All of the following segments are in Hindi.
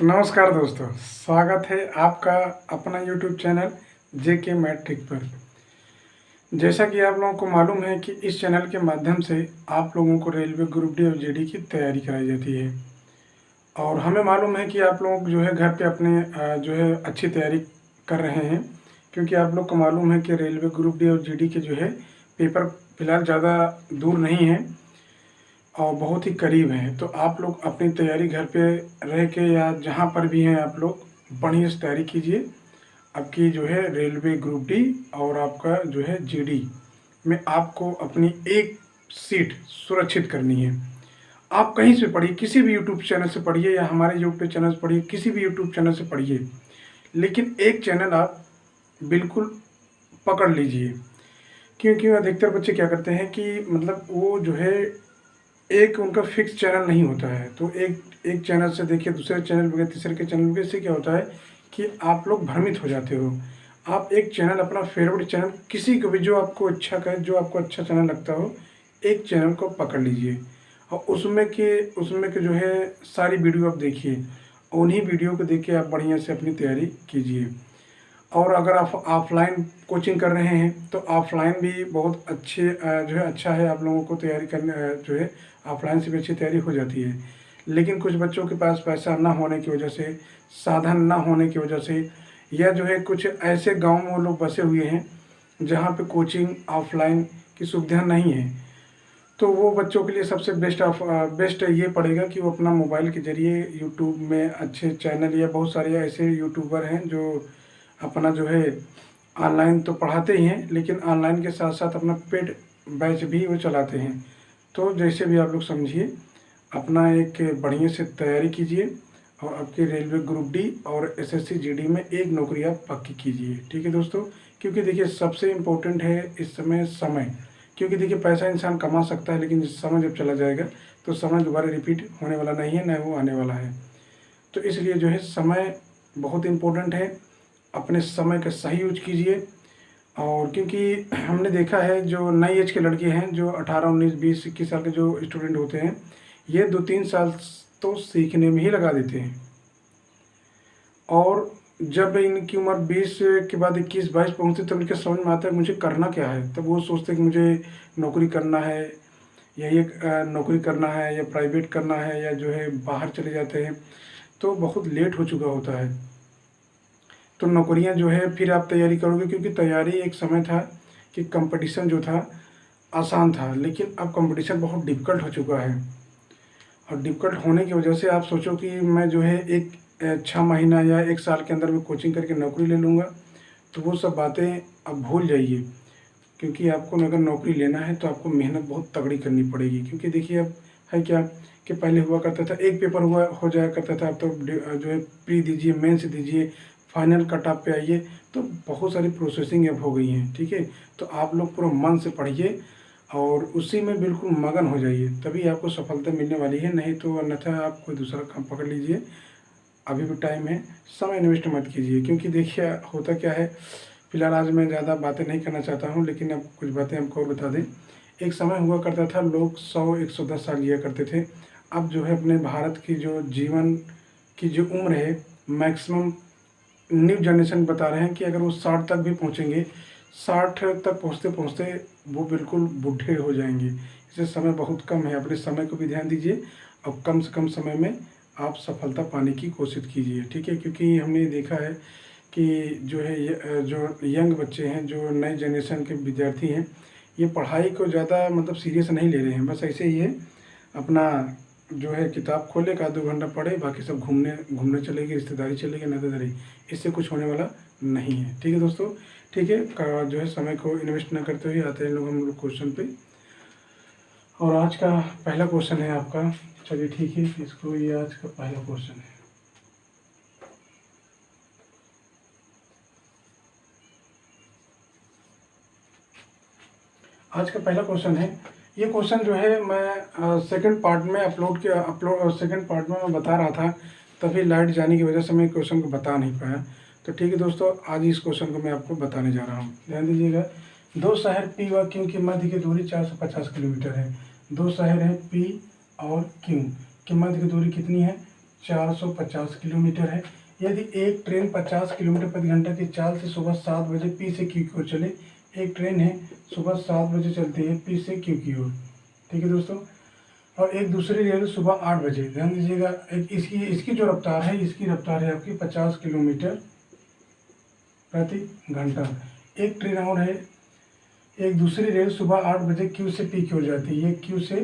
नमस्कार दोस्तों, स्वागत है आपका अपना यूट्यूब चैनल जेके मैट्रिक पर। जैसा कि आप लोगों को मालूम है कि इस चैनल के माध्यम से आप लोगों को रेलवे ग्रुप डी और जेडी की तैयारी कराई जाती है और हमें मालूम है कि आप लोग जो है घर पे अपने जो है अच्छी तैयारी कर रहे हैं, क्योंकि आप लोग को मालूम है कि रेलवे ग्रुप डी और जेडी के जो है पेपर फिलहाल ज़्यादा दूर नहीं है और बहुत ही करीब है। तो आप लोग अपनी तैयारी घर पे रह के या जहाँ पर भी हैं आप लोग बढ़िया से तैयारी कीजिए। आपकी जो है रेलवे ग्रुप डी और आपका जो है जीडी में आपको अपनी एक सीट सुरक्षित करनी है। आप कहीं से पढ़िए, किसी भी यूट्यूब चैनल से पढ़िए या हमारे यूट्यूब चैनल से पढ़िए, किसी भी यूट्यूब चैनल से पढ़िए, लेकिन एक चैनल आप बिल्कुल पकड़ लीजिए। क्योंकि अधिकतर बच्चे क्या करते हैं कि मतलब वो जो है एक उनका फिक्स चैनल नहीं होता है, तो एक चैनल से देखिए दूसरे चैनल पे गए, तीसरे के चैनल पे। इससे क्या होता है कि आप लोग भ्रमित हो जाते हो। आप एक चैनल अपना फेवरेट चैनल किसी को भी जो आपको अच्छा करे, जो आपको अच्छा चैनल लगता हो, एक चैनल को पकड़ लीजिए और उसमें के जो है सारी वीडियो आप देखिए। उन्हीं वीडियो को देख के आप बढ़िया से अपनी तैयारी कीजिए। और अगर आप ऑफलाइन कोचिंग कर रहे हैं तो ऑफलाइन भी बहुत अच्छे जो है अच्छा है। आप लोगों को तैयारी करने जो है ऑफलाइन से भी अच्छी तैयारी हो जाती है। लेकिन कुछ बच्चों के पास पैसा ना होने की वजह से, साधन ना होने की वजह से, या जो है कुछ ऐसे गांव में वो लोग बसे हुए हैं जहां पे कोचिंग ऑफलाइन की सुविधा नहीं है, तो वो बच्चों के लिए सबसे बेस्ट ये पड़ेगा कि वो अपना मोबाइल के ज़रिए यूट्यूब में अच्छे चैनल या बहुत सारे ऐसे यूट्यूबर हैं जो अपना जो है ऑनलाइन तो पढ़ाते ही हैं, लेकिन ऑनलाइन के साथ साथ अपना पेड बैच भी वो चलाते हैं। तो जैसे भी आप लोग समझिए, अपना एक बढ़िया से तैयारी कीजिए और आपके रेलवे ग्रुप डी और एसएससी जीडी में एक नौकरी आप पक्की कीजिए। ठीक है दोस्तों, क्योंकि देखिए सबसे इम्पोर्टेंट है इस समय। क्योंकि देखिए पैसा इंसान कमा सकता है, लेकिन समय जब चला जाएगा तो समय दोबारा रिपीट होने वाला नहीं है, न वो आने वाला है। तो इसलिए जो है समय बहुत इम्पोर्टेंट है। अपने समय का सही यूज कीजिए। और क्योंकि हमने देखा है जो नई एज के लड़के हैं, जो 18, 19, 20, 21 साल के जो स्टूडेंट होते हैं, ये 2-3 साल तो सीखने में ही लगा देते हैं और जब इनकी उम्र 20 के बाद 21-22 पहुँचती तब इनके समझ में आता है मुझे करना क्या है। तब वो सोचते हैं कि मुझे नौकरी करना है या ये नौकरी करना है या प्राइवेट करना है या जो है बाहर चले जाते हैं, तो बहुत लेट हो चुका होता है। तो नौकरियां जो है फिर आप तैयारी करोगे, क्योंकि तैयारी एक समय था कि कंपटीशन जो था आसान था, लेकिन अब कंपटीशन बहुत डिफ़िकल्ट हो चुका है। और डिफ़िकल्ट होने की वजह से आप सोचो कि मैं जो है एक 6 महीना या 1 साल के अंदर में कोचिंग करके नौकरी ले लूँगा, तो वो सब बातें अब भूल जाइए। क्योंकि आपको अगर नौकरी लेना है तो आपको मेहनत बहुत तगड़ी करनी पड़ेगी। क्योंकि देखिए अब है क्या कि पहले हुआ करता था एक पेपर हुआ हो जाया करता था, अब तो जो है प्री दीजिए, मेंस दीजिए, फाइनल कट ऑफ पे आइए, तो बहुत सारी प्रोसेसिंग अब हो गई हैं। ठीक है, तो आप लोग पूरा मन से पढ़िए और उसी में बिल्कुल मगन हो जाइए, तभी आपको सफलता मिलने वाली है। नहीं तो अन्यथा आप कोई दूसरा काम पकड़ लीजिए। अभी भी टाइम है, समय इन्वेस्ट मत कीजिए। क्योंकि देखिए होता क्या है, फिलहाल आज मैं ज़्यादा बातें नहीं करना चाहता हूँ, लेकिन अब कुछ बातें आपको और बता दें। एक समय हुआ करता था लोग 100-110 साल जिया करते थे। अब जो है अपने भारत की जो जीवन की जो उम्र है, मैक्सिमम न्यू जनरेशन बता रहे हैं कि अगर वो 60 तक भी पहुँचेंगे, 60 तक पहुँचते पहुँचते वो बिल्कुल बूढ़े हो जाएंगे। इससे समय बहुत कम है, अपने समय को भी ध्यान दीजिए और कम से कम समय में आप सफलता पाने की कोशिश कीजिए। ठीक है, क्योंकि हमने देखा है कि जो है जो यंग बच्चे हैं, जो नए जनरेशन के विद्यार्थी हैं, ये पढ़ाई को ज़्यादा मतलब सीरियस नहीं ले रहे हैं। बस ऐसे ही है, अपना जो है किताब खोले, का 2 घंटा पढ़े, बाकी सब घूमने चलेगी, रिश्तेदारी चलेगी, नातेदारी। इससे कुछ होने वाला नहीं है। ठीक है दोस्तों, ठीक है, जो है समय को इन्वेस्ट ना करते हुए आते हैं लोग हम लोग क्वेश्चन पे। और आज का पहला क्वेश्चन है आपका, चलिए ठीक है, इसको ये आज का पहला क्वेश्चन है। आज का पहला क्वेश्चन है, ये क्वेश्चन जो है मैं सेकंड पार्ट में सेकंड पार्ट में मैं बता रहा था, तभी लाइट जाने की वजह से मैं क्वेश्चन को बता नहीं पाया। तो ठीक है दोस्तों, आज इस क्वेश्चन को मैं आपको बताने जा रहा हूँ, ध्यान दीजिएगा। 2 शहर P व Q की मध्य की दूरी 450 किलोमीटर है। 2 शहर हैं P और Q की मध्य की दूरी कितनी है? 450 किलोमीटर है। यदि एक ट्रेन 50 किलोमीटर प्रति घंटा की चाल से सुबह 7 बजे पी से क्यू की ओर चले, एक ट्रेन है सुबह 7 बजे चलती है पी से क्यू की ओर, ठीक है दोस्तों, और एक दूसरी रेल सुबह 8 बजे, ध्यान दीजिएगा, एक इसकी जो रफ्तार है, इसकी रफ्तार है आपकी 50 किलोमीटर प्रति घंटा। एक ट्रेन और है, एक दूसरी रेल सुबह 8 बजे क्यू से पी की ओर जाती है, ये क्यू से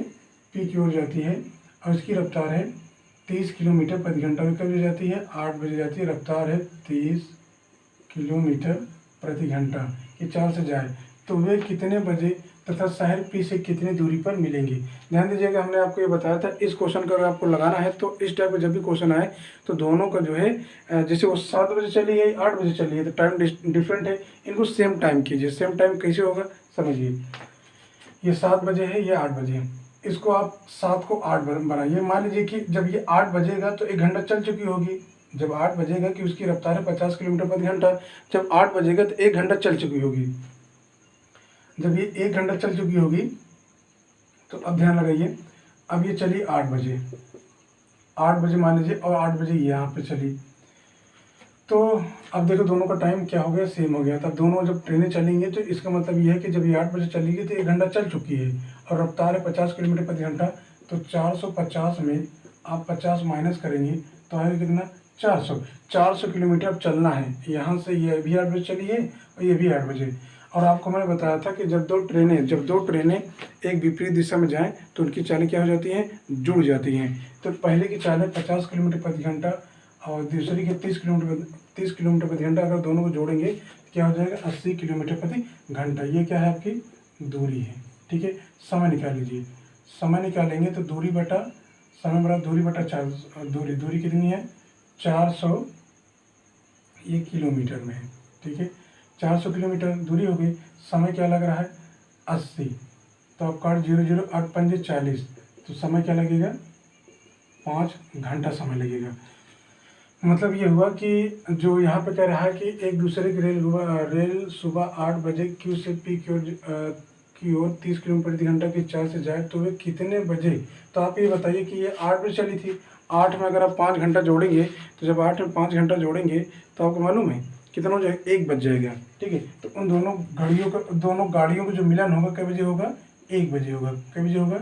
पी की ओर जाती है और इसकी रफ्तार है 30 किलोमीटर प्रति घंटा। वे कब जाती है? 8 बजे जाती है, रफ्तार है 30 किलोमीटर प्रति घंटा। ये चाल से जाए तो वे कितने बजे तथा शहर पी से कितनी दूरी पर मिलेंगे? ध्यान दीजिएगा, हमने आपको ये बताया था इस क्वेश्चन का अगर आपको लगाना है तो इस टाइप का जब भी क्वेश्चन आए तो दोनों का जो है, जैसे वो 7 बजे चली है 8 बजे चली है तो टाइम डिफरेंट है, इनको सेम टाइम कीजिए। सेम टाइम कैसे होगा समझिए, ये 7 बजे है, ये 8 बजे है, इसको आप 7 को 8 बनाइए। मान लीजिए कि जब ये 8 बजेगा तो 1 घंटा चल चुकी होगी। जब 8 बजेगा कि उसकी रफ्तार है 50 किलोमीटर प्रति घंटा, जब 8 बजेगा तो 1 घंटा चल चुकी होगी। जब ये 1 घंटा चल चुकी होगी तो अब ध्यान लगाइए, अब ये चली 8 बजे, 8 बजे मान लीजिए, और 8 बजे यहाँ पे चली, तो अब देखो दोनों का टाइम क्या हो गया, सेम हो गया। तब दोनों जब ट्रेनें चलेंगे तो इसका मतलब ये है कि जब ये 8 बजे चलेगी तो 1 घंटा चल चुकी है और रफ्तार है 50 किलोमीटर प्रति घंटा। तो 450 में आप 50 माइनस करेंगे तो आएगा कितना? 400 किलोमीटर अब चलना है। यहाँ से ये भी 8 बजे चली है और ये भी 8 बजे। और आपको मैंने बताया था कि जब दो ट्रेनें एक विपरीत दिशा में जाएं तो उनकी चालें क्या हो जाती हैं? जुड़ जाती हैं। तो पहले की चालें 50 किलोमीटर प्रति घंटा और दूसरी के 30 किलोमीटर प्रति घंटा, अगर दोनों को जोड़ेंगे तो क्या हो जाएगा? 80 किलोमीटर प्रति घंटा। ये क्या है? आपकी दूरी है, ठीक है। समय निकाल लीजिए, समय निकालेंगे तो दूरी बटा समय बराबर दूरी बटा 4, दूरी कितनी है? 400 ये किलोमीटर में है, ठीक है। 400 किलोमीटर दूरी हो गई, समय क्या लग रहा है? 80, तो आप काट 0 8 5 40, तो समय क्या लगेगा? 5 घंटा समय लगेगा। मतलब ये हुआ कि जो यहाँ पे कह रहा है कि एक दूसरे की रेल सुबह 8 बजे क्यू से पी की ओर 30 किलोमीटर प्रति घंटा की चाल से जाए तो वे कितने बजे? तो आप ये बताइए कि ये 8 बजे चली थी, 8 में अगर आप 5 घंटा जोड़ेंगे तो जब 8 में 5 घंटा जोड़ेंगे तो आपको मालूम है कितना हो जाएगा? 1 बज जाएगा, ठीक है। तो उन दोनों गाड़ियों का जो मिलन होगा कै बजे होगा? 1 बजे होगा। कै बजे होगा?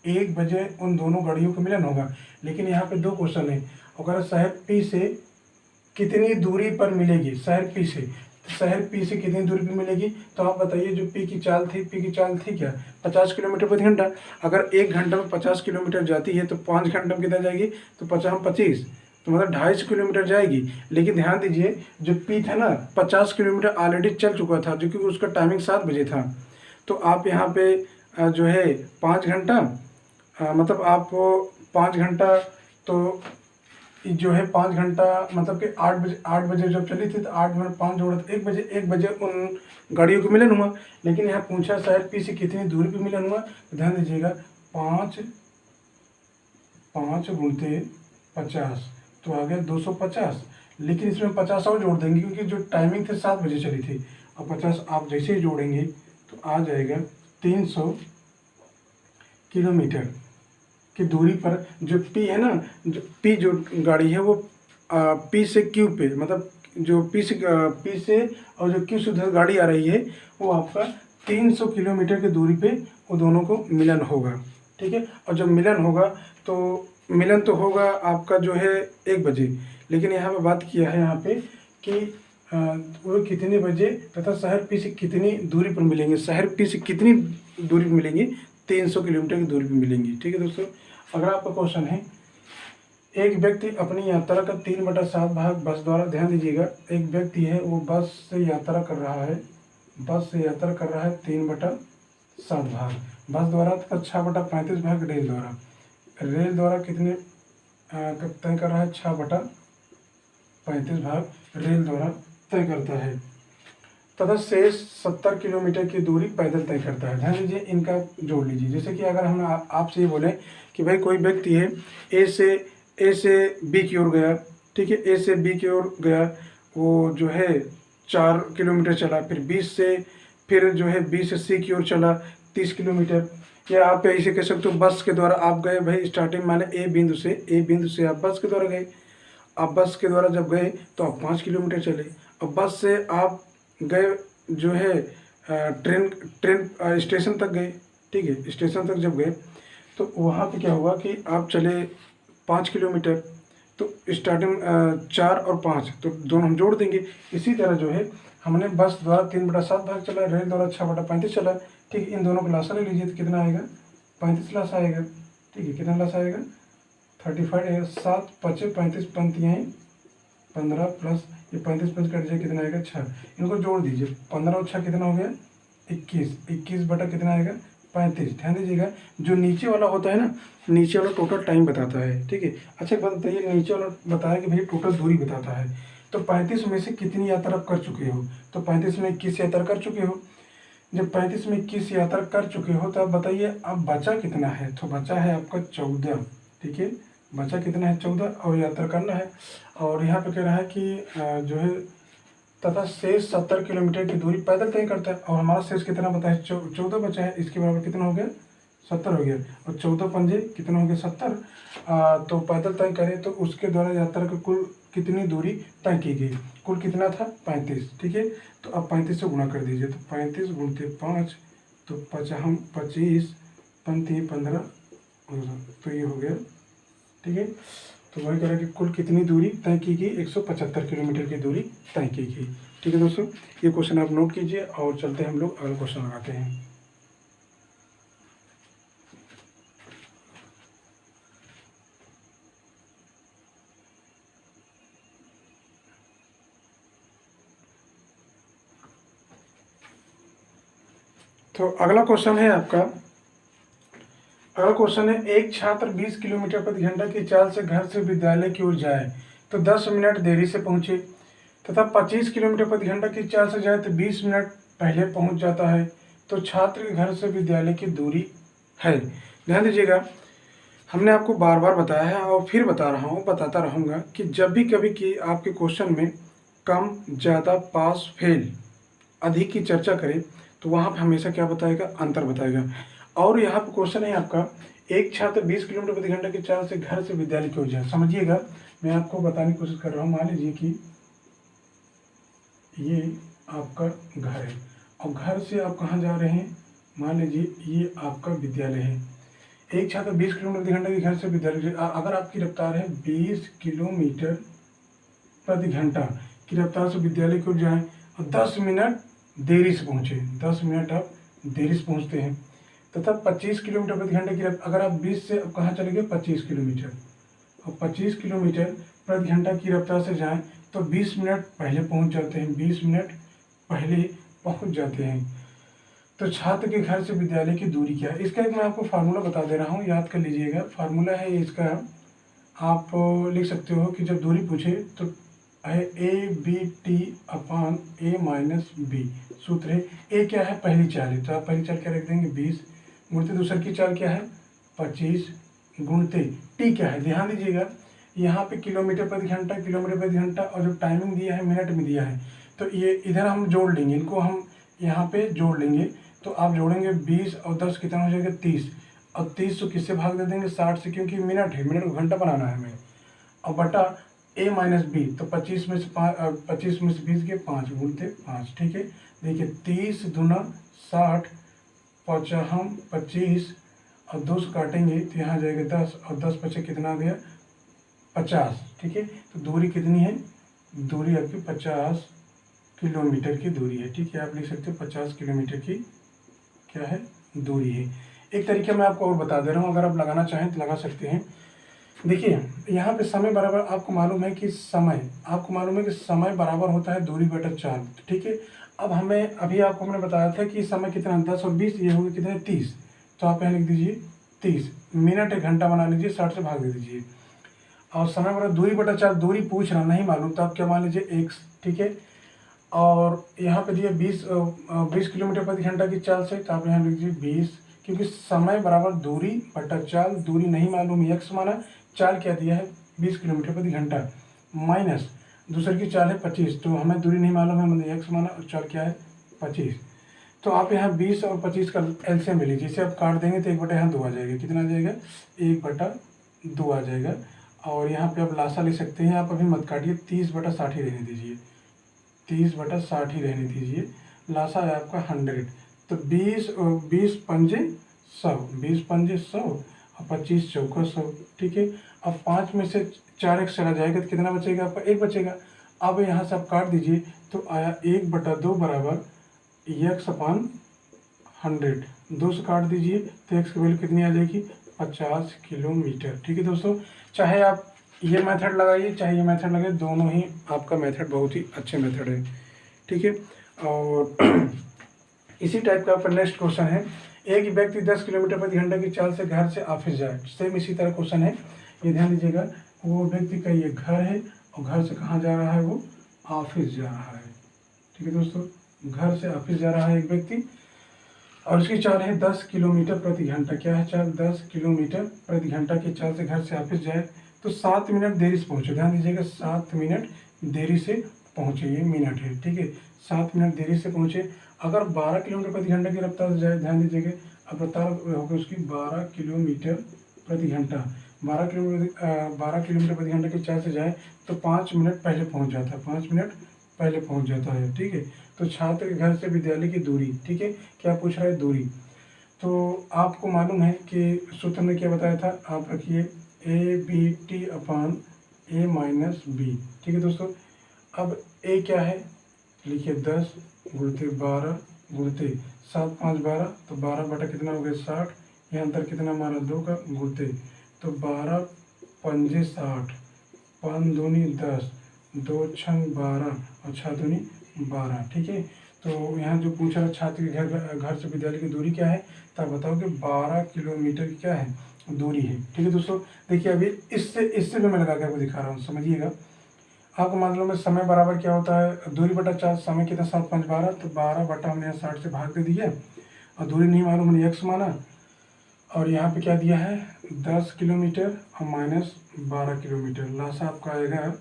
1 बजे उन दोनों गाड़ियों का मिलन होगा। लेकिन यहाँ पे 2 क्वेश्चन है, अगर शहर पी से कितनी दूरी पर मिलेगी? शहर पी से कितनी दूरी पर मिलेगी? तो आप बताइए, जो पी की चाल थी क्या? 50 किलोमीटर प्रति घंटा। अगर 1 घंटा में 50 किलोमीटर जाती है तो 5 घंटे में कितना जाएगी? तो 25, तो मतलब 250 किलोमीटर जाएगी। लेकिन ध्यान दीजिए, जो पी था ना 50 किलोमीटर ऑलरेडी चल चुका था, जो कि उसका टाइमिंग 7 बजे था। तो आप यहाँ पे जो है 5 घंटा, मतलब आप 5 घंटा, तो जो है 5 घंटा मतलब कि 8 बजे जब चली थी तो 8 में 5 जोड़ा तो 1 बजे उन गाड़ियों को मिलन हुआ। लेकिन यहाँ पूछा शहर पी से कितनी दूरी पे मिलन हुआ, तो ध्यान दीजिएगा 5 गुणते 50 तो आ गया 250। लेकिन इसमें 50 और जोड़ देंगे क्योंकि जो टाइमिंग थी 7 बजे चली थी, और 50 आप जैसे ही जोड़ेंगे तो आ जाएगा 300 किलोमीटर की दूरी पर। जो पी है ना, जो गाड़ी है वो पी से क्यू पे, मतलब जो पी से और जो क्यू से उधर गाड़ी आ रही है वो आपका 300 किलोमीटर की दूरी पे वो दोनों को मिलन होगा, ठीक है। और जब मिलन होगा तो मिलन तो होगा आपका जो है 1 बजे। लेकिन यहाँ पे बात किया है यहाँ पे कि वो कितने बजे तथा शहर पी से कितनी दूरी पर मिलेंगे। शहर पी से कितनी दूरी पर मिलेंगी? 300 किलोमीटर की दूरी पर मिलेंगी, ठीक है दोस्तों। अगर आपका क्वेश्चन है, एक व्यक्ति अपनी यात्रा का 3/7 भाग बस द्वारा, ध्यान दीजिएगा, एक व्यक्ति है वो बस से यात्रा कर रहा है 3/7 भाग बस द्वारा तथा 6/35 भाग रेल द्वारा कितने तय कर रहा है? 6/35 भाग रेल द्वारा तय करता है तथा शेष 70 किलोमीटर की दूरी पैदल तय करता है। ध्यान दीजिए, इनका जोड़ लीजिए। जैसे कि अगर हम आपसे ये बोलें कि भाई कोई व्यक्ति है ए से बी की ओर गया, ठीक है, ए से बी की ओर गया, वो जो है 4 किलोमीटर चला, फिर 20 से फिर जो है बी से सी की ओर चला 30 किलोमीटर। कि आप ऐसे कह सकते हो बस के द्वारा आप गए भाई स्टार्टिंग माने ए बिंदु से आप बस के द्वारा गए। अब बस के द्वारा जब गए तो आप 5 किलोमीटर चले। अब बस से आप गए जो है ट्रेन ट्रेन स्टेशन तक गए, ठीक है। स्टेशन तक जब गए तो वहाँ पे क्या हुआ कि आप चले 5 किलोमीटर। तो स्टार्टिंग 4 और 5 तो दोनों हम जोड़ देंगे। इसी तरह जो है हमने बस द्वारा 3/7 भाग चला, रेल द्वारा 6/35 चला, ठीक है। इन दोनों का लासा ले लीजिए तो कितना आएगा, 35 लासा आएगा, ठीक है। कितना लासा आएगा, 35 आएगा। 7 5 35 पंक्तियाँ 15 प्लस ये 35 5 कट जाए कितना आएगा 6। इनको जोड़ दीजिए, 15 और 6 कितना हो गया 21। 21 बटा कितना आएगा 35। ध्यान दीजिएगा जो नीचे वाला होता है ना, नीचे वाला टोटल टाइम बताता है, ठीक है। अच्छा एक बात बताइए, नीचे वाला बताया कि भाई टोटल दूरी बताता है, तो 35 में से कितनी यात्रा आप कर चुके हो, तो 35 में 21 यात्रा कर चुके हो। जब 35 में 21 यात्रा कर चुके हो तो अब बताइए अब बचा कितना है, तो बचा है आपका 14, ठीक है। बचा कितना है 14 और यात्रा करना है। और यहाँ पे कह रहा है कि जो है तथा शेष 70 किलोमीटर की दूरी पैदल तय करता है। और हमारा शेष कितना बता है 14 बचा है, इसके बराबर कितना हो गया 70 हो गया। और 14 पंजे कितना हो गया 70। तो पैदल तय करें तो उसके द्वारा यात्रा की कुल कितनी दूरी तय की गई, कुल कितना था 35, ठीक है। तो अब 35 से गुणा कर दीजिए, तो 35 गुणते 5 तो 25 पंती 15 तो ये हो गया, ठीक है। तो वही कह रहा है कि कुल कितनी दूरी तय की गई, 175 किलोमीटर की दूरी तय की गई, ठीक है दोस्तों। ये क्वेश्चन आप नोट कीजिए और चलते हैं हम लोग अगला क्वेश्चन लगाते हैं। तो अगला क्वेश्चन है आपका, अगला क्वेश्चन है एक छात्र 20 किलोमीटर प्रति घंटा की चाल से घर से विद्यालय की ओर जाए तो 10 मिनट देरी से पहुंचे, तथा 25 किलोमीटर प्रति घंटा की चाल से जाए तो 20 मिनट पहले पहुंच जाता है। तो छात्र के घर से विद्यालय की दूरी है। ध्यान दीजिएगा, हमने आपको बार बार बताया है और फिर बता रहा हूँ, बताता रहूँगा कि जब भी कभी कि आपके क्वेश्चन में कम, ज़्यादा, पास, फेल, अधिक की चर्चा करें तो वहाँ पर हमेशा क्या बताएगा, अंतर बताएगा। और यहाँ पर क्वेश्चन है आपका, एक छात्र 20 किलोमीटर प्रति घंटा की चाल से घर से विद्यालय की ओर जाए। समझिएगा, मैं आपको बताने की कोशिश कर रहा हूँ। मान लीजिए कि ये आपका घर है और घर से आप कहाँ जा रहे हैं, मान लीजिए ये आपका विद्यालय है। एक छात्र 20 किलोमीटर प्रति घंटा की घर से विद्यालय, अगर आपकी रफ्तार है 20 किलोमीटर प्रति घंटा की रफ्तार से विद्यालय की ओर जाएँ और 10 मिनट देरी से पहुँचे, 10 मिनट आप देरी से पहुँचते हैं, तथा 25 किलोमीटर प्रति घंटे की अगर आप 20 से अब कहाँ चले गए 25 किलोमीटर, और 25 किलोमीटर प्रति घंटा की रफ्तार से जाएं तो 20 मिनट पहले पहुंच जाते हैं, 20 मिनट पहले पहुंच जाते हैं। तो छात्र के घर से विद्यालय की दूरी क्या है, इसका एक मैं आपको फार्मूला बता दे रहा हूँ, याद कर लीजिएगा। फार्मूला है इसका, आप लिख सकते हो कि जब दूरी पूछे तो है ABT अपान A-B। सूत्र है ए क्या है, पहली चाल है, तो आप पहली चाल क्या रख देंगे 20, गुणते दूसर की चाल क्या है 25, गुणते टी क्या है, ध्यान दीजिएगा यहाँ पे किलोमीटर प्रति घंटा, किलोमीटर प्रति घंटा, और जो टाइमिंग दिया है मिनट में दिया है, तो ये इधर हम जोड़ लेंगे, इनको हम यहाँ पे जोड़ लेंगे। तो आप जोड़ेंगे 20 और 10 कितना हो जाएगा 30, और 30 को किससे भाग दे देंगे 60 से, क्योंकि मिनट है, मिनट को घंटा बनाना है हमें, और बटा A-B, तो 25 में से 25 में से 20 के 5 गुणते 5, ठीक है। देखिए 30 दूना 60, 25 और 2 से काटेंगे तो यहाँ जाएगा 10, और 10 पचे कितना आ गया 50, ठीक है। तो दूरी कितनी है, दूरी आपकी 50 किलोमीटर की दूरी है, ठीक है। आप लिख सकते हो 50 किलोमीटर की क्या है दूरी है। एक तरीका मैं आपको और बता दे रहा हूँ, अगर आप लगाना चाहें तो लगा सकते हैं। देखिए यहाँ पे समय बराबर, आपको मालूम है कि समय बराबर होता है दूरी बटा चाल, ठीक है। अब हमें अभी आपको मैंने बताया था कि समय कितना 10 और 20, ये हो गए कितने 30, तो आप यहाँ लिख दीजिए 30, मिनट एक घंटा बना लीजिए, 60 से भाग दे दीजिए, और समय बराबर दूरी बटा चाल, दूरी पूछ रहा नहीं मालूम तो आप क्या मान लीजिए x, ठीक है। और यहाँ पे दिया 20 किलोमीटर प्रति घंटा की चाल से, तो आप यहाँ लिख दीजिए 20, क्योंकि समय बराबर दूरी बटा चाल, दूरी नहीं मालूम x माना, चाल क्या दिया है 20 किलोमीटर प्रति घंटा, माइनस दूसरे की चाल है 25, तो हमें दूरी नहीं मालूम है, मतलब x माना और चाल क्या है 25। तो आप यहाँ 20 और 25 का एलसीएम ले लीजिए। इसे आप काट देंगे तो 1/2 यहाँ 2 आ जाएगा। कितना आ जाएगा? 1/2 आ जाएगा। और यहाँ पे आप लासा ले सकते हैं। आप अभी मत काटिए, 30/60 ही रहने दीजिए, 30/60 ही रहने दीजिए। लासा है आपका 100। तो 20 पंजे 100, 20 पंजे 100 और 25 चौका 100। ठीक है। अब 5 में से 4 एक्स चला जाएगा तो कितना बचेगा आपका? 1 बचेगा। अब यहाँ से आप काट दीजिए तो आया 1/2 बराबर x/100। 2 से काट दीजिए तो x की वैल्यू कितनी आ जाएगी? 50 किलोमीटर। ठीक है दोस्तों, चाहे आप ये मेथड लगाइए चाहे ये मेथड लगाइए, दोनों ही आपका मेथड बहुत ही अच्छे मेथड है। ठीक है। और इसी टाइप का आपका नेक्स्ट क्वेश्चन है, एक व्यक्ति 10 किलोमीटर प्रति घंटा की चाल से घर से ऑफिस जाए। सेम इसी तरह क्वेश्चन है, ये ध्यान दीजिएगा। वो व्यक्ति का ये घर है और घर से कहाँ जा रहा है? वो ऑफिस जा रहा है। ठीक है दोस्तों, घर से ऑफिस जा रहा है एक व्यक्ति और उसकी चाल है 10 किलोमीटर प्रति घंटा। क्या है चाल? 10 किलोमीटर प्रति घंटा की चाल से घर से ऑफिस जाए तो 7 मिनट देरी से पहुँचे। ध्यान दीजिएगा, 7 मिनट देरी से पहुँचे, ये मिनट है। ठीक है, 7 मिनट देरी से पहुँचे। अगर 12 किलोमीटर प्रति घंटा की रफ्तार से जाए, ध्यान दीजिएगा, अब रफ्तार होगी उसकी 12 किलोमीटर प्रति घंटा। 12 किलोमीटर प्रति घंटा की चाल से जाए तो 5 मिनट पहले पहुँच जाता है, 5 मिनट पहले पहुँच जाता है। ठीक है। तो छात्र के घर से विद्यालय की दूरी, ठीक है, क्या पूछ रहा है? दूरी। तो आपको मालूम है कि सूत्र में क्या बताया था? आप रखिए ABT/A-B। ठीक है दोस्तों, अब A क्या है? लिखिए 10 गुणते 12 गुणते 7 5 12, तो 12 बटा कितना हो गया? 60। यह अंतर कितना हमारा? 2 का, गुणते तो 12 पंजे 60, 5 दूनी 10, 2 छंग 12 और 6 दूनी 12। ठीक है। तो यहाँ जो पूछा है छात्र के घर से विद्यालय की दूरी क्या है, तो आप बताओ कि 12 किलोमीटर की क्या है? दूरी है। ठीक है दोस्तों, देखिए अभी इससे भी मैं लगा के आपको दिखा रहा हूँ, समझिएगा। आपको मालूम है समय बराबर क्या होता है? दूरी बटा 4। समय कितना? 7 5 12, तो 12 बटा हमने यहाँ 60 से भाग दे दिया और दूरी नहीं मालूम, हमने x माना और यहाँ पे क्या दिया है? 10 किलोमीटर और माइनस 12 किलोमीटर। लासा आपका आएगा,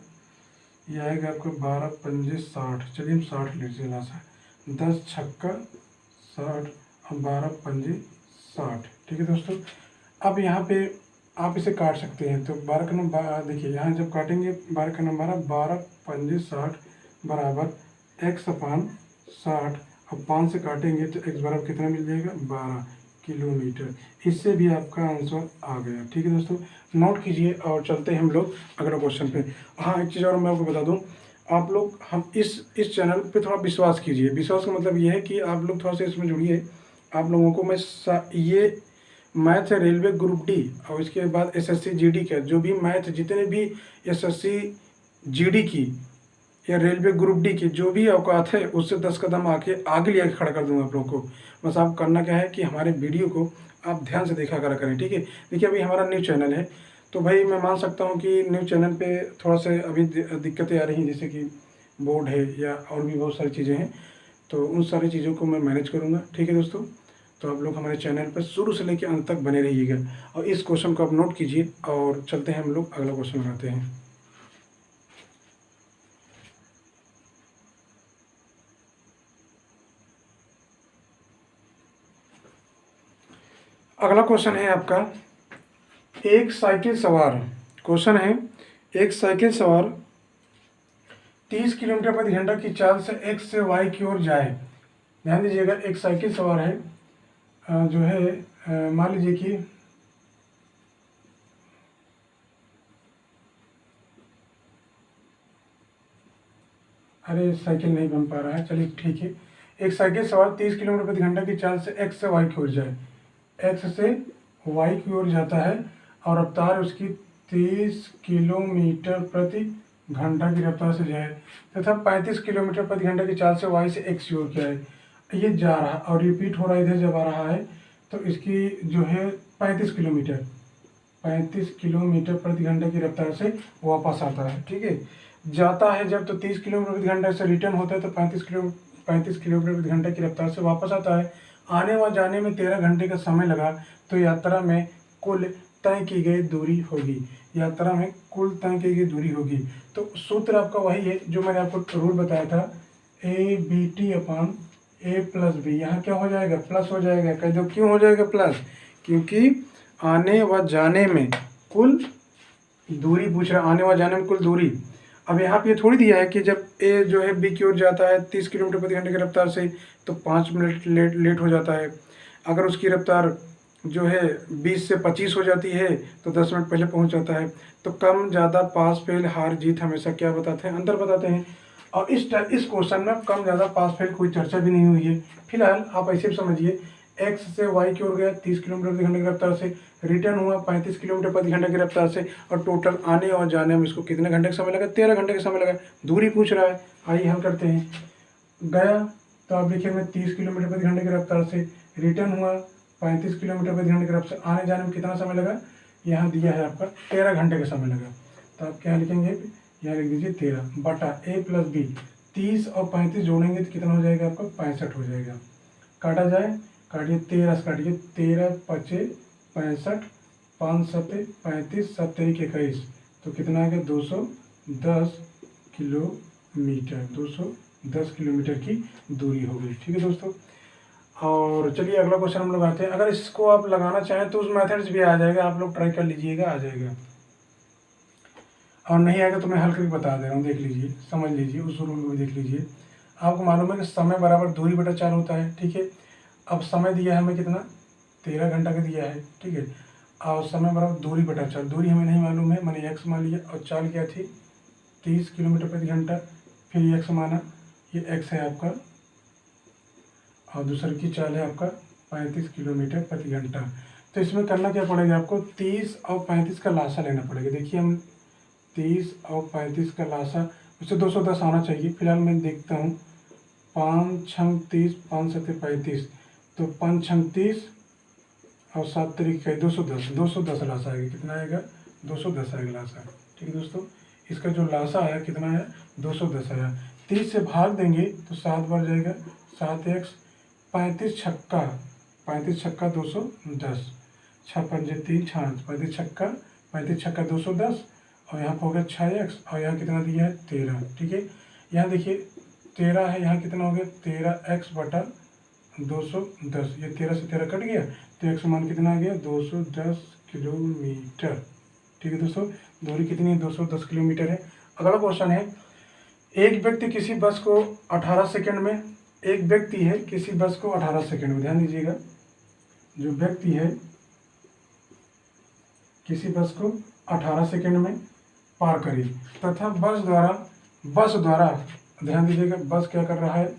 ये आएगा आपका 12 पंजे 60। चलिए हम 60 लीजिए लासा, 10 छक्का 60 और 12 पंजे 60। ठीक है दोस्तों, अब यहाँ पे आप इसे काट सकते हैं। तो 12 का नंबर देखिए, यहाँ जब काटेंगे 12 का नंबर 12 पंजे 60 बराबर x/60 और 5 से काटेंगे तो x बराबर कितना मिल जाएगा? 12 किलोमीटर। इससे भी आपका आंसर आ गया। ठीक है दोस्तों, नोट कीजिए और चलते हैं हम लोग अगला क्वेश्चन पे। हाँ, एक चीज़ और मैं आपको बता दूं, आप लोग हम इस चैनल पे थोड़ा विश्वास कीजिए। विश्वास का मतलब ये है कि आप लोग थोड़ा सा इसमें जुड़िए। आप लोगों को मैं ये मैथ है रेलवे ग्रुप डी और इसके बाद एसएससी जीडी का जो भी मैथ, जितने भी एसएससी जीडी की या रेलवे ग्रुप डी की जो भी औकात है उससे 10 कदम आगे ले आके खड़ा कर दूंगा आप लोगों को। बस आप करना क्या है कि हमारे वीडियो को आप ध्यान से देखा करें। ठीक है। देखिए अभी हमारा न्यू चैनल है तो भाई मैं मान सकता हूँ कि न्यू चैनल पे थोड़ा सा अभी दिक्कतें आ रही हैं, जैसे कि बोर्ड है या और भी बहुत सारी चीज़ें हैं, तो उन सारी चीज़ों को मैं मैनेज करूँगा। ठीक है दोस्तों, तो आप लोग हमारे चैनल पर शुरू से लेकर अंत तक बने रहिएगा और इस क्वेश्चन को आप नोट कीजिए और चलते हैं हम लोग अगला क्वेश्चन बनाते हैं। अगला क्वेश्चन है आपका, एक साइकिल सवार, क्वेश्चन है एक साइकिल सवार 30 किलोमीटर प्रति घंटा की चाल से x से y की ओर जाए। ध्यान दीजिएगा, एक साइकिल सवार है जो है मान लीजिए कि अरे साइकिल नहीं बन पा रहा है, चलिए ठीक है। एक साइकिल सवार 30 किलोमीटर प्रति घंटा की चाल से x से y की ओर जाए, x से y की ओर जाता है और रफ्तार उसकी 30 किलोमीटर प्रति घंटा की रफ्तार से जाए तथा 35 किलोमीटर प्रति घंटा की चाल से y से x की ओर क्या है? ये जा रहा और रिपीट हो रहा है, इधर जब आ रहा है तो इसकी जो है 35 किलोमीटर प्रति घंटे की रफ्तार से वापस आता है। ठीक है, जाता है जब तो 30 किलोमीटर प्रति घंटे से रिटर्न होता है तो 35 किलोमीटर प्रति घंटे की रफ्तार से वापस आता है। आने व जाने में 13 घंटे का समय लगा तो यात्रा में कुल तय की गई दूरी होगी। यात्रा में कुल तय की गई दूरी होगी। तो सूत्र आपका वही है जो मैंने आपको रूल बताया था, ABT/A ए प्लस बी, यहाँ क्या हो जाएगा, प्लस हो जाएगा। कह दो क्यों हो जाएगा प्लस, क्योंकि आने व जाने में कुल दूरी पूछ रहा है, आने व जाने में कुल दूरी। अब यहाँ पे ये थोड़ी दिया है कि जब ए जो है बी की ओर जाता है 30 किलोमीटर प्रति घंटे की रफ्तार से तो 5 मिनट लेट हो जाता है। अगर उसकी रफ्तार जो है 20 से 25 हो जाती है तो 10 मिनट पहले पहुँच जाता है। तो कम ज़्यादा पास फेल हार जीत हमेशा क्या बताते हैं, अंतर बताते हैं। और इस क्वेश्चन में कम ज़्यादा पास फेल कोई चर्चा भी नहीं हुई है। फिलहाल आप ऐसे भी समझिए, एक्स से वाई की ओर गया 30 किलोमीटर प्रति घंटे की रफ्तार से, रिटर्न हुआ 35 किलोमीटर प्रति घंटे की रफ्तार से, और टोटल आने और जाने में इसको कितने घंटे का समय लगा, 13 घंटे का समय लगा। दूरी पूछ रहा है, आइए हल करते हैं। गया तो आप देखिए मैं 30 किलोमीटर प्रति घंटे की रफ्तार से, रिटर्न हुआ 35 किलोमीटर प्रति घंटे की रफ्तार से, आने जाने में कितना समय लगा, यहाँ दिया है आपका 13 घंटे का समय लगा। तो आप क्या लिखेंगे, यहाँ लिख दीजिए 13 बटा ए प्लस बी, 30 और 35 जोड़ेंगे तो कितना हो जाएगा आपका, 65 हो जाएगा। काटा जाए, काटिए 13 से काटिए, 13 पचे 65, 5 सत्ते 35, 7 एक 21, तो कितना आ गया 210 किलोमीटर, 210 किलोमीटर की दूरी हो गई। ठीक है दोस्तों, और चलिए अगला क्वेश्चन हम लोग आते हैं। अगर इसको आप लगाना चाहें तो उस मेथड से भी आ जाएगा, आप लोग ट्राई कर लीजिएगा, आ जाएगा। और नहीं आएगा तो मैं हल करके बता दे रहा हूँ, देख लीजिए, समझ लीजिए, उस रूल को भी देख लीजिए। आपको मालूम है कि समय बराबर दूरी बटा 4 होता है। ठीक है, अब समय दिया है हमें कितना, 13 घंटा का दिया है। ठीक है, और समय बराबर दूरी बटा 4, दूरी हमें नहीं मालूम है, मैंने एक्स मान लिया, और चाल क्या थी 30 किलोमीटर प्रति घंटा, फिर एक्स माना, ये एक्स है आपका, और दूसरे की चाल है आपका 35 किलोमीटर प्रति घंटा। तो इसमें करना क्या पड़ेगा आपको, 30 और 35 का लासा लेना पड़ेगा। देखिए हम 30 और 35 का लासा, उससे 210 आना चाहिए। फिलहाल मैं देखता हूँ, 5 छंग 30, 5 सत्ते 35, तो 5 छंग 30 और 7 तरीके 210 लासा आएगा। कितना आएगा, 210 आएगा लासा। ठीक है दोस्तों, इसका जो लासा आया कितना आया, 210 आया। 30 से भाग देंगे तो 7 बार जाएगा, 7x, 35 छक्का 210, 6 पंजे 3 5, 35 छक्का 210, और यहाँ पर हो गया 6x, और यहाँ कितना दिया है 13। ठीक है, यहाँ देखिए 13 है, यहाँ कितना हो गया 13x बटा 210, ये 13 से 13 कट गया तो x मान कितना आ गया 210 किलोमीटर। ठीक है दोस्तों, दूरी कितनी है, 210 किलोमीटर है। अगला क्वेश्चन है, एक व्यक्ति किसी बस को 18 सेकंड में, एक व्यक्ति है किसी बस को 18 सेकंड में, ध्यान दीजिएगा, जो व्यक्ति है किसी बस को 18 सेकंड में पार करी, तथा बस द्वारा ध्यान दीजिएगा, बस क्या कर रहा है,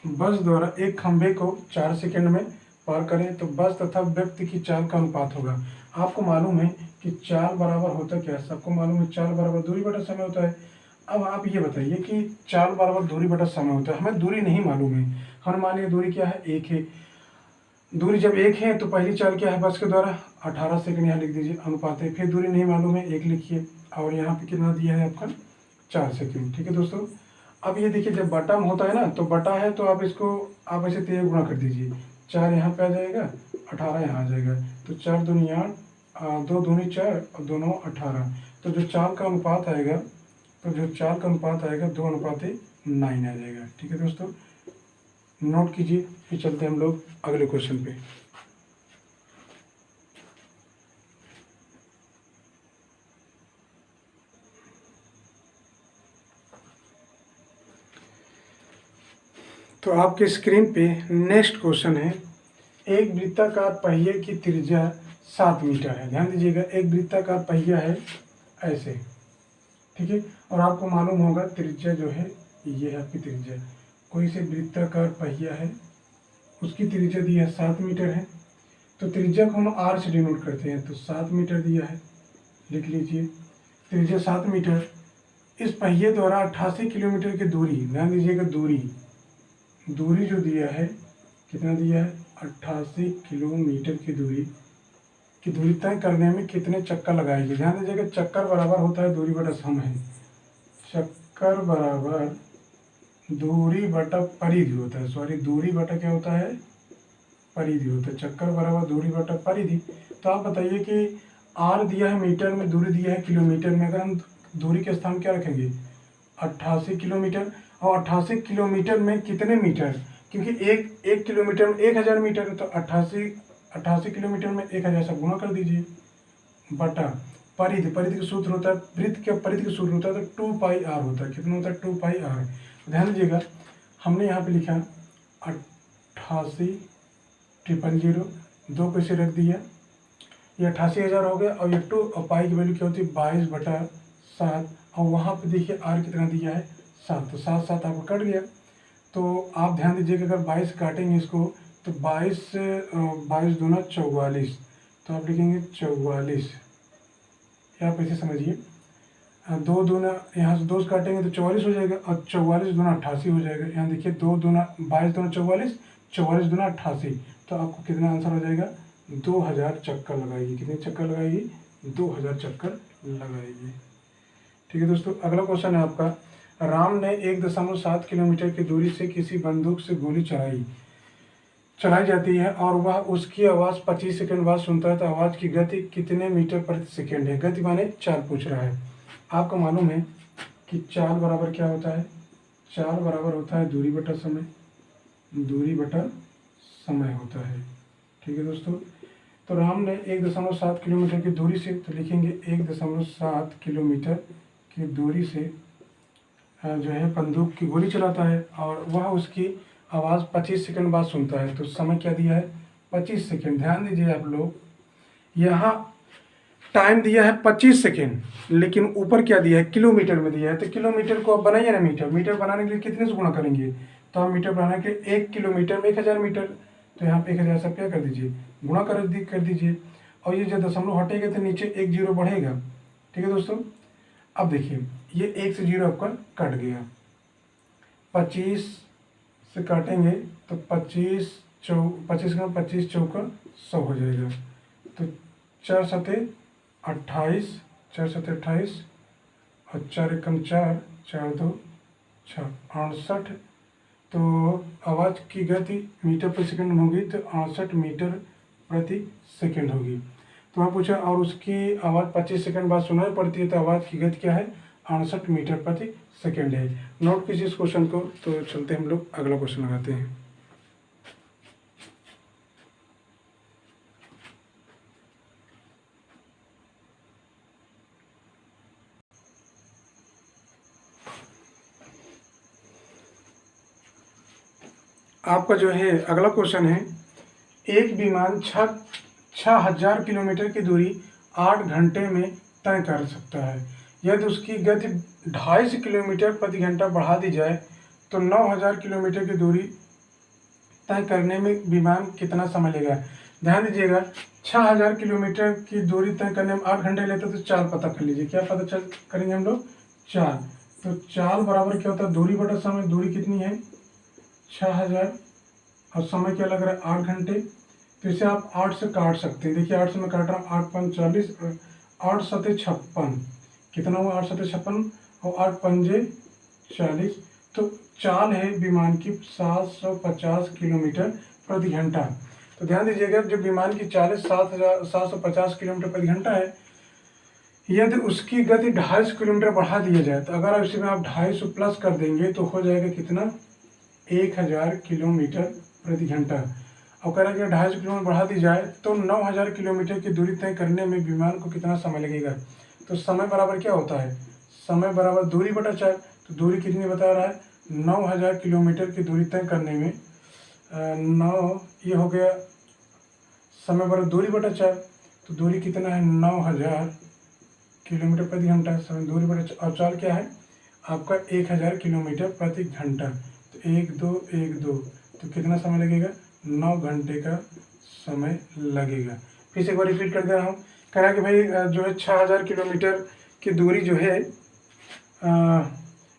बस द्वारा एक खंभे को 4 सेकंड में पार करें तो बस तथा व्यक्ति की चाल का अनुपात होगा। आपको मालूम है कि चाल बराबर होता क्या, सबको मालूम है चाल बराबर दूरी बटा समय होता है। अब आप ये बताइए कि चाल बराबर दूरी बटा समय होता है, हमें दूरी नहीं मालूम है, हम मान लिया दूरी क्या है, 1 है। दूरी जब 1 है तो पहली चाल क्या है बस के द्वारा, 18 सेकंड यहाँ लिख दीजिए, अनुपात है, फिर दूरी नहीं मालूम है 1 लिखिए, और यहाँ पे कितना दिया है आपका 4 सेकंड। ठीक है दोस्तों, अब ये देखिए जब बटा में होता है ना, तो बटा है तो आप इसको आप ऐसे 13 गुना कर दीजिए, 4 यहाँ पे आ जाएगा, 18 यहाँ आ जाएगा, तो 4 दूनी 8, 2 दूनी 4 और 2 9 18, तो जो चाल का अनुपात आएगा, 2:9 आ जाएगा। ठीक है दोस्तों, नोट कीजिए, फिर चलते हैं हम लोग अगले क्वेश्चन पे। तो आपके स्क्रीन पे नेक्स्ट क्वेश्चन है, एक वृत्ताकार पहिए की त्रिज्या 7 मीटर है। ध्यान दीजिएगा, एक वृत्ताकार पहिया है ऐसे, ठीक है, और आपको मालूम होगा त्रिज्या जो है ये है आपकी त्रिज्या, कोई से वृत्ताकार पहिया है, उसकी त्रिज्या दी है 7 मीटर है, तो त्रिज्या को हम r से डिनोट करते हैं, तो 7 मीटर दिया है, लिख लीजिए त्रिज्या 7 मीटर। इस पहिए द्वारा 88 किलोमीटर की दूरी, ध्यान दीजिएगा दूरी जो दिया है कितना दिया है, 88 किलोमीटर की दूरी तय करने में कितने चक्कर लगाएंगे। ध्यान दीजिएगा, चक्कर बराबर होता है दूरी बटा समय, चक्कर बराबर दूरी बटा परिधि होता है, सॉरी दूरी बटा क्या होता है, परिधि होता है, चक्कर बराबर दूरी बटा परिधि। तो आप बताइए कि r दिया है मीटर में, दूरी दिया है किलोमीटर में, अगर हम दूरी के स्थान क्या रखेंगे 88 किलोमीटर, और 88 किलोमीटर में कितने मीटर, क्योंकि एक किलोमीटर में 1000 मीटर है, तो 88 किलोमीटर में 1000 से गुणा कर दीजिए, बटा परिधि, परिधि का सूत्र होता है, वृत्त के परिधि का सूत्र होता है तो 2 पाई आर होता है। कितना होता है? 2 पाई आर। ध्यान दीजिएगा, हमने यहाँ पे लिखा 88,000, 2 पैसे रख दिया, ये 88,000 हो गया, और ये 2 और पाई की वैल्यू क्या होती है? 22/7, और वहाँ पे देखिए आर कितना दिया है? 7, तो 7 7 आपको कट गया। तो आप ध्यान दीजिएगा, अगर 22 काटेंगे इसको तो 22 दूना 44, तो आप लिखेंगे 44, या आप ऐसे समझिए 2 दूना, यहाँ से 2 काटेंगे तो 44 हो जाएगा, और 44 दूना 88 हो जाएगा। यहाँ देखिए 2 दूना 22 दूना 44, 44 दूना 88, तो आपको कितना आंसर हो जाएगा? 2000 चक्कर लगाएगी। कितने चक्कर लगाएगी? 2000 चक्कर लगाएगी। ठीक है दोस्तों, अगला क्वेश्चन है आपका, राम ने 1.7 किलोमीटर की दूरी से किसी बंदूक से गोली चलाई जाती है और वह उसकी आवाज़ 25 सेकंड बाद सुनता है, तो आवाज़ की गति कितने मीटर प्रति सेकंड है? गति माने चाल पूछ रहा है। आपको मालूम है कि चाल बराबर क्या होता है? चाल बराबर होता है दूरी बटा समय, दूरी बटा समय होता है। ठीक है दोस्तों, तो राम ने 1.7 किलोमीटर की दूरी से, तो लिखेंगे 1.7 किलोमीटर की दूरी से जो है बंदूक की गोली चलाता है, और वह उसकी आवाज़ 25 सेकंड बाद सुनता है, तो समय क्या दिया है? 25 सेकंड। ध्यान दीजिए आप लोग, यहाँ टाइम दिया है 25 सेकंड, लेकिन ऊपर क्या दिया है? किलोमीटर में दिया है, तो किलोमीटर को आप बनाइए ना मीटर। मीटर बनाने के लिए कितने से गुणा करेंगे? तो हम मीटर बनाने के 1 किलोमीटर में 1000 मीटर, तो यहाँ पे 1000 से क्या कर दीजिए? गुणा कर दीजिए, और ये जब दशमलव हटेगा तो नीचे 1 0 बढ़ेगा। ठीक है दोस्तों, अब देखिए ये 1 से 0 आपका कट गया, 25 से काटेंगे तो 25 का 25 चौका 100 हो जाएगा, तो 4 सते 28, 4 सते 28, और 4 एकम 4, 4 2 6, 68। तो आवाज़ की गति मीटर प्रति सेकंड में होगी, तो 68 मीटर प्रति सेकंड होगी। तो वहाँ पूछा, और उसकी आवाज़ 25 सेकंड बाद सुनाई पड़ती है, तो आवाज़ की गति क्या है? 68 मीटर प्रति सेकंड है। नोट कीजिए इस क्वेश्चन को। तो चलते हम लोग अगला क्वेश्चन लगाते हैं। आपका जो है अगला क्वेश्चन है, एक विमान 6000 किलोमीटर की दूरी 8 घंटे में तय कर सकता है। यदि उसकी गति 250 किलोमीटर प्रति घंटा बढ़ा दी जाए तो 9000 किलोमीटर की दूरी तय करने में विमान कितना समय लेगा? ध्यान दीजिएगा, 6000 किलोमीटर की दूरी तय करने में 8 घंटे लेते, तो चाल पता कर लीजिए। क्या पता करेंगे हम लोग? चाल। तो चाल बराबर क्या होता है? दूरी बटा समय। दूरी कितनी है? 6000, और समय क्या लग रहा है? 8 घंटे। तो इसे आप 8 से काट सकते हैं। देखिए 8 से मैं काट रहा हूँ, 8 5 40, 8 सते 56, कितना हुआ? 8 सते 56, और 8 पंजे 40। तो चाल है विमान की 750 किलोमीटर प्रति घंटा। तो ध्यान दीजिएगा, जब विमान की चाल 750 किलोमीटर प्रति घंटा है, यदि उसकी गति 250 किलोमीटर बढ़ा दिया जाए, तो अगर इसमें आप 250 प्लस कर देंगे तो हो जाएगा कितना? 1000 किलोमीटर प्रति घंटा। और कह रहा है कि 250 किलोमीटर बढ़ा दी जाए तो 9000 किलोमीटर की दूरी तय करने में विमान को कितना समय लगेगा? तो समय बराबर क्या होता है? समय बराबर दूरी बटा चाल। तो दूरी कितनी बता रहा है? 9000 किलोमीटर की दूरी तय करने में 9, ये हो गया समय बराबर दूरी बटा चाल। तो दूरी कितना है? 9000 किलोमीटर प्रति घंटा। समय दूरी बटा, और चाल क्या है आपका? 1000 किलोमीटर प्रति घंटा। तो 1 2 1 2, तो कितना समय लगेगा? 9 घंटे का समय लगेगा। फिर से एक बार रिपीट कर दे रहा हूँ। कह रहा है कि भाई जो है 6000 किलोमीटर की दूरी जो है,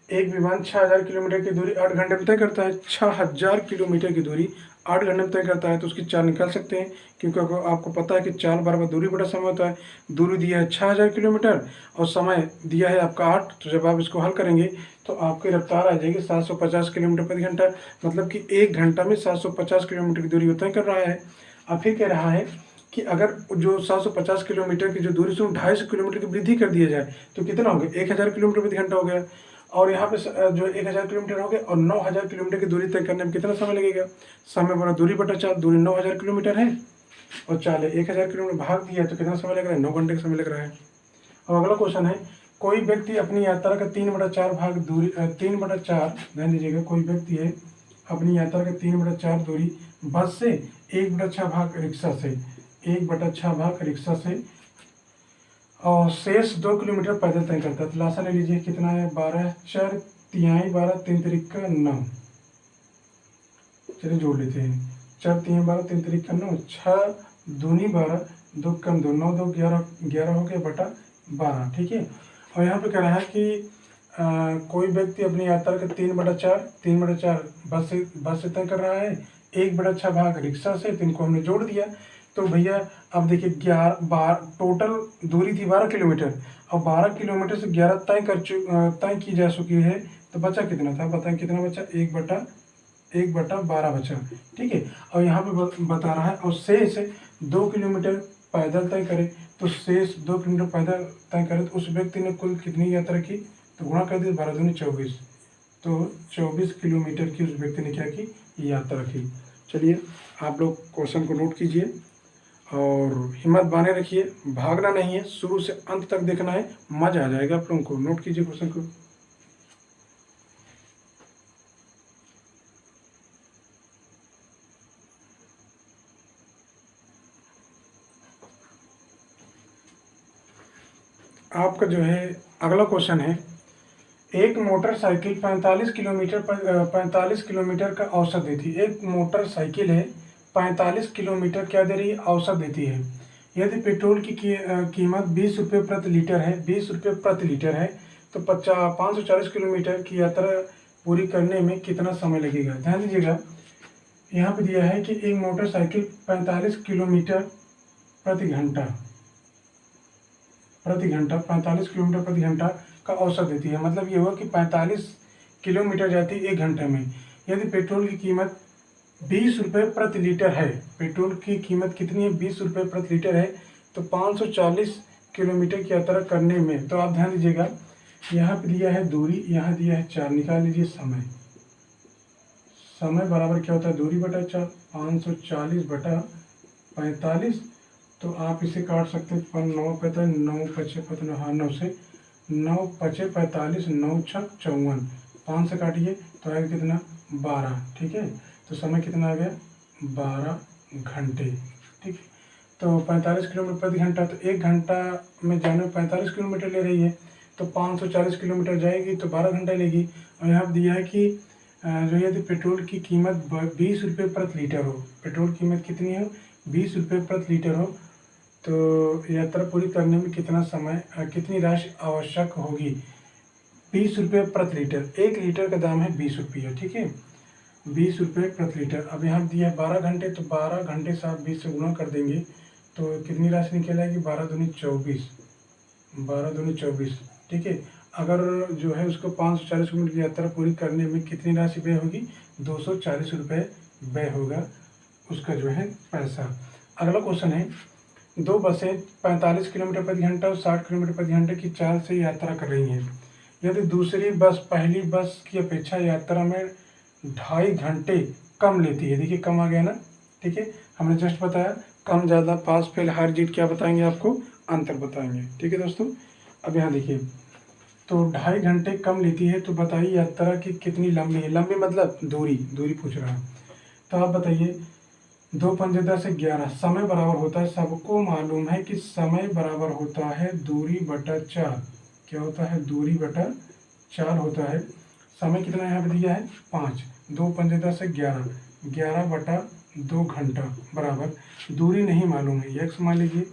एक विमान 6000 किलोमीटर की दूरी 8 घंटे में तय करता है। 6000 किलोमीटर की दूरी 8 घंटे में तय करता है, तो उसकी चाल निकाल सकते हैं, क्योंकि आपको पता है कि चाल बराबर दूरी बटा समय होता है। दूरी दिया है 6000 किलोमीटर और समय दिया है आपका 8। तो जब आप इसको हल करेंगे तो आपकी रफ्तार आ जाएगी 750 किलोमीटर प्रति घंटा, मतलब कि 1 घंटा में 750 किलोमीटर की दूरी तय कर रहा है। अब फिर कह रहा है कि अगर जो 750 किलोमीटर की जो दूरी से 250 किलोमीटर की वृद्धि कर दिया जाए तो कितना हो गया? 1000 किलोमीटर प्रति घंटा हो गया। और यहाँ पे जो 1000 किलोमीटर हो गया, और 9000 किलोमीटर की दूरी तय करने में कितना समय लगेगा? समय बना दूरी बटा 4, दूरी 9000 किलोमीटर है और 4 है, 1000 किलोमीटर भाग दिया तो कितना समय लग रहा है? 9 घंटे का समय लग रहा है। अब अगला क्वेश्चन है, कोई व्यक्ति अपनी यात्रा का 3/4 भाग दूरी 3/4, ध्यान दीजिएगा, कोई व्यक्ति है अपनी यात्रा का 3/4 दूरी बस से, 1/6 भाग रिक्शा से, 1/6 भाग रिक्शा से और शेष 2 किलोमीटर पैदल तय करता है। तो लासा ले लीजिए, कितना है? 12 4 तिहाई 12 3 तिरिक का 9। चलिए जोड़ लेते हैं, 4 तिहाई 12 3 तिरिक का 9, 6 दूनी 12, 2 कम 2, 9 2 11, 11 हो गया बटा 12, ठीक है। और यहाँ पे कह रहा है कि कोई व्यक्ति अपनी यात्रा का 3/4 बस से तय कर रहा है, 1/6 भाग रिक्शा से, तो इनको हमने जोड़ दिया। तो भैया अब देखिए 11 टोटल दूरी थी 12 किलोमीटर, और 12 किलोमीटर से 11 तय की जा चुकी है, तो बचा कितना था? बताएं कितना बचा? 1/12 बचा, ठीक है। और यहाँ पे बता रहा है और शेष 2 किलोमीटर पैदल तय करे, तो शेष 2 किलोमीटर पैदल तय करे तो उस व्यक्ति ने कुल कितनी यात्रा की? तो गुणा कर दिया, 12 दूनी 24, तो 24 किलोमीटर की उस व्यक्ति ने क्या की? यात्रा की। चलिए आप लोग क्वेश्चन को नोट कीजिए और हिम्मत बांधे रखिए, भागना नहीं है, शुरू से अंत तक देखना है, मजा आ जाएगा आप लोगों को। नोट कीजिए क्वेश्चन को। आपका जो है अगला क्वेश्चन है, एक मोटरसाइकिल 45 किलोमीटर का औसत देती है। एक मोटरसाइकिल है 45 किलोमीटर क्या दे रही है? औसत देती है। यदि पेट्रोल की कीमत 20 रुपये प्रति लीटर है, 20 रुपये प्रति लीटर है, तो 540 किलोमीटर की यात्रा पूरी करने में कितना समय लगेगा? ध्यान दीजिएगा, यहाँ पे दिया है कि एक मोटरसाइकिल 45 किलोमीटर प्रति घंटा 45 किलोमीटर प्रति घंटा का औसत देती है। मतलब ये हुआ कि 45 किलोमीटर जाती है 1 घंटे में। यदि पेट्रोल की कीमत 20 रुपये प्रति लीटर है, पेट्रोल की कीमत कितनी है? 20 रुपये प्रति लीटर है, तो 540 किलोमीटर की यात्रा करने में, तो आप ध्यान दीजिएगा, यहाँ पे दिया है दूरी, यहाँ दिया है 4, निकाल लीजिए समय। समय बराबर क्या होता है? दूरी बटा 4, 540 बटा 45, तो आप इसे काट सकते हैं, 9 45, 9 5 55, हाँ 9 से 9 5 45, 9 6 54, 5 से काटिए तो आएगा कितना? 12, ठीक है। तो समय कितना आ गया? 12 घंटे, ठीक है। तो 45 किलोमीटर प्रति घंटा, तो 1 घंटा में जाने में 45 किलोमीटर ले रही है, तो 540 किलोमीटर जाएगी तो 12 घंटा लेगी। और यहाँ दिया है कि जो यदि पेट्रोल की कीमत 20 रुपये प्रति लीटर हो, पेट्रोल कीमत कितनी हो? 20 रुपये प्रति लीटर हो, तो यात्रा पूरी करने में कितना समय, कितनी राशि आवश्यक होगी? 20 रुपये प्रति लीटर, 1 लीटर का दाम है 20 रुपये, ठीक है, 20 रुपये प्रति लीटर। अब यहाँ दिया है 12 घंटे, तो 12 घंटे से आप 20 से गुणा कर देंगे तो कितनी राशि निकल आएगी? 12 दूनी 24, 12 दूनी 24, ठीक है। अगर जो है उसको 540 किलोमीटर की यात्रा पूरी करने में कितनी राशि व्यय होगी? 240 रुपये व्यय होगा उसका जो है पैसा। अगला क्वेश्चन है, 2 बसें 45 किलोमीटर प्रति घंटा और 60 किलोमीटर प्रति घंटे की चाल से यात्रा कर रही हैं। यदि दूसरी बस पहली बस की अपेक्षा यात्रा में 2.5 घंटे कम लेती है, देखिए कम आ गया ना, ठीक है, हमने जस्ट बताया कम ज़्यादा पास फेल हार जीत क्या बताएंगे आपको? अंतर बताएंगे, ठीक है दोस्तों। अब यहाँ देखिए, तो 2.5 घंटे कम लेती है, तो बताइए यात्रा की कितनी लंबी है? लंबी मतलब दूरी पूछ रहा है। तो आप बताइए, 2 पंजे 10 11, समय बराबर होता है, सबको मालूम है कि समय बराबर होता है दूरी बटा 4, क्या होता है? दूरी बटा 4 होता है। समय कितना यहाँ पे दिया है? 5, 2 पंजे 10 11, 11 बटा 2 घंटा बराबर, दूरी नहीं मालूम है, यक्स मान लीजिए,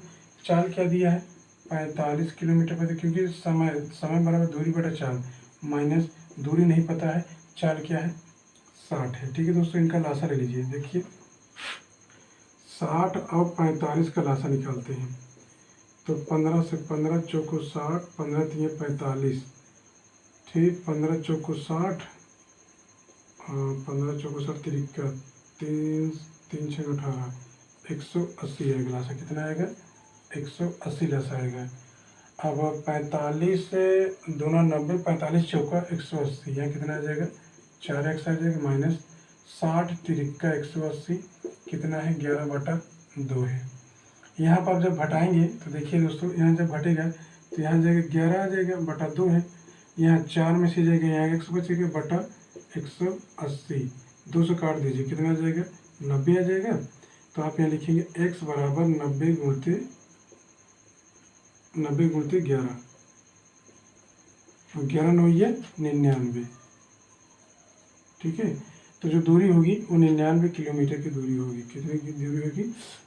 चाल क्या दिया है? 45 किलोमीटर प्रति, क्योंकि समय बराबर दूरी बटा 4 माइनस दूरी नहीं पता है, चाल क्या है? 60 है, ठीक है दोस्तों। इनका लासा ले लीजिए, देखिए 60 और 45 का लासा निकालते हैं, तो 15 से 15 चौको 60, 15 3 45, ठीक, 15 चौको 60, 15 चौको 60 तिरिका 3 3 6 18, 180 आएगा लासा। कितना आएगा? 180 लासा आएगा। अब 45 से दूना 90, 45 चौका 180, यहाँ कितना आ जाएगा 4x आ जाएगा, माइनस 60 तिरिक्का 180 कितना है 11/2 है। यहाँ पर आप जब घटाएंगे तो देखिए दोस्तों, यहाँ जब घटेगा तो यहाँ जाएगा 11 आ जाएगा, बटा 2 है, यहाँ 4 में से जाएगा, यहाँ 100 बचेगा, बटा 180, 2 से काट दीजिए, कितना आ जाएगा 90 आ जाएगा। तो आप यहाँ लिखेंगे x बराबर 90 गुणते 11, और 11 9 ये 99, ठीक है। तो जो दूरी होगी वो 99 किलोमीटर की दूरी होगी। कितनी की दूरी होगी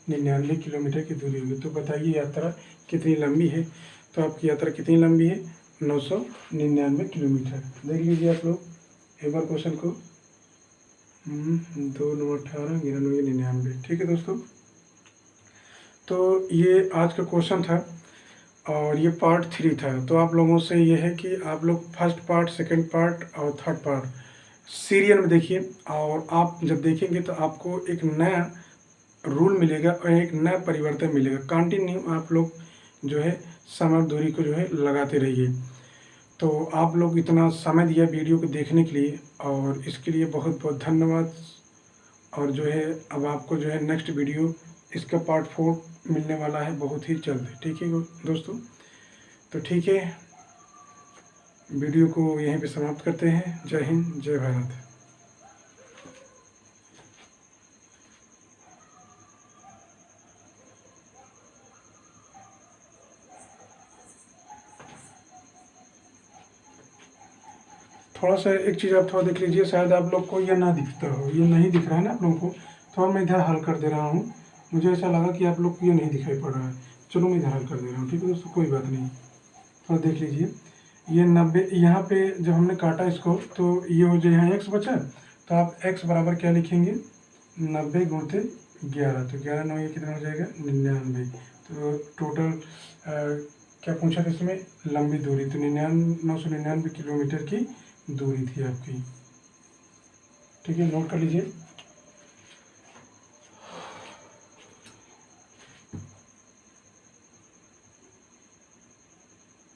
99 किलोमीटर की दूरी होगी। तो बताइए यात्रा कितनी लंबी है। तो आपकी यात्रा कितनी लंबी है 999 किलोमीटर। देख लीजिए आप लोग एक बार क्वेश्चन को, 2 9 18 99 99, ठीक है दोस्तों। तो ये आज का क्वेश्चन था और ये पार्ट 3 था। तो आप लोगों से ये है कि आप लोग फर्स्ट पार्ट, सेकंड पार्ट और थर्ड पार्ट सीरियल में देखिए, और आप जब देखेंगे तो आपको एक नया रूल मिलेगा और एक नया परिवर्तन मिलेगा। कंटिन्यू आप लोग जो है समय दूरी को जो है लगाते रहिए। तो आप लोग इतना समय दिया वीडियो को देखने के लिए, और इसके लिए बहुत बहुत धन्यवाद। और जो है अब आपको जो है नेक्स्ट वीडियो इसका पार्ट 4 मिलने वाला है बहुत ही जल्द, ठीक है दोस्तों। तो ठीक है, वीडियो को यहीं पे समाप्त करते हैं। जय हिंद, जय भारत। थोड़ा सा एक चीज़ आप थोड़ा देख लीजिए, शायद आप लोग को ये ना दिखता हो, ये नहीं दिख रहा है ना आप लोगों को। थोड़ा मैं इधर हल कर दे रहा हूँ, मुझे ऐसा लगा कि आप लोग को ये नहीं दिखाई पड़ रहा है। चलो मैं इधर हल कर दे रहा हूँ, ठीक है दोस्तों, कोई बात नहीं। थोड़ा देख लीजिए, ये 90 यहाँ पे जब हमने काटा इसको तो ये हो जाए, यहाँ x बचा, तो आप x बराबर क्या लिखेंगे 90 गुणते 11, तो 11 9 ये कितना हो जाएगा 99। तो टोटल क्या पूछा था इसमें, लंबी दूरी, तो 999 किलोमीटर की दूरी थी आपकी, ठीक है, नोट कर लीजिए।